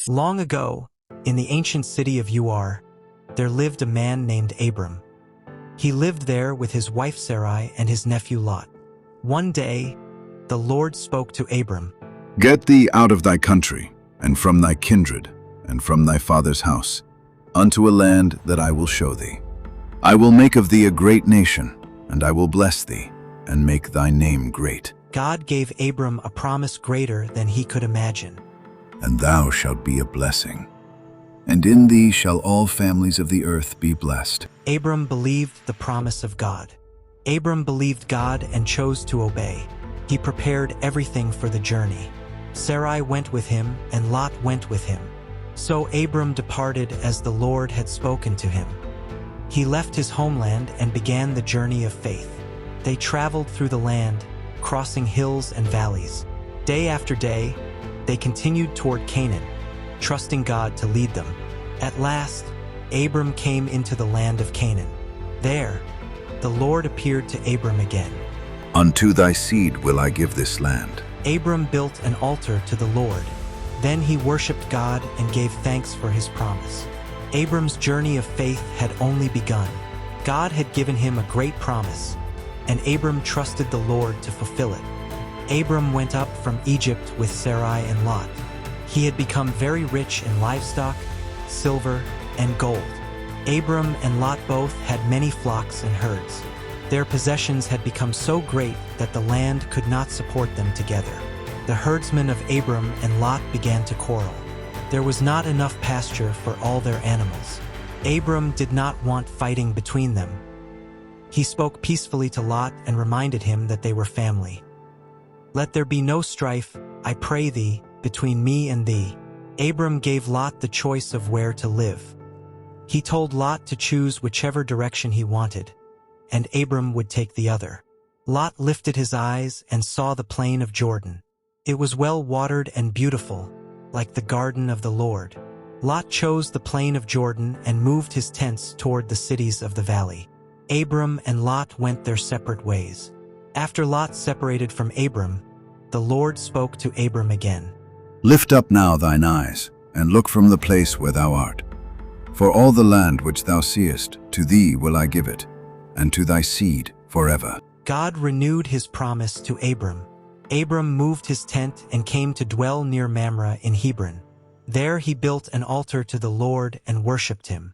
Long ago, in the ancient city of Ur, there lived a man named Abram. He lived there with his wife Sarai and his nephew Lot. One day, the Lord spoke to Abram. Get thee out of thy country, and from thy kindred, and from thy father's house, unto a land that I will show thee. I will make of thee a great nation, and I will bless thee, and make thy name great. God gave Abram a promise greater than he could imagine. And thou shalt be a blessing, and in thee shall all families of the earth be blessed. Abram believed the promise of God. Abram believed God and chose to obey. He prepared everything for the journey. Sarai went with him, and Lot went with him. So Abram departed as the Lord had spoken to him. He left his homeland and began the journey of faith. They traveled through the land, crossing hills and valleys. Day after day, they continued toward Canaan, trusting God to lead them. At last, Abram came into the land of Canaan. There, the Lord appeared to Abram again. Unto thy seed will I give this land. Abram built an altar to the Lord. Then he worshipped God and gave thanks for his promise. Abram's journey of faith had only begun. God had given him a great promise, and Abram trusted the Lord to fulfill it. Abram went up from Egypt with Sarai and Lot. He had become very rich in livestock, silver, and gold. Abram and Lot both had many flocks and herds. Their possessions had become so great that the land could not support them together. The herdsmen of Abram and Lot began to quarrel. There was not enough pasture for all their animals. Abram did not want fighting between them. He spoke peacefully to Lot and reminded him that they were family. Let there be no strife, I pray thee, between me and thee. Abram gave Lot the choice of where to live. He told Lot to choose whichever direction he wanted, and Abram would take the other. Lot lifted his eyes and saw the plain of Jordan. It was well watered and beautiful, like the garden of the Lord. Lot chose the plain of Jordan and moved his tents toward the cities of the valley. Abram and Lot went their separate ways. After Lot separated from Abram, the Lord spoke to Abram again. Lift up now thine eyes, and look from the place where thou art. For all the land which thou seest, to thee will I give it, and to thy seed forever. God renewed his promise to Abram. Abram moved his tent and came to dwell near Mamre in Hebron. There he built an altar to the Lord and worshipped him.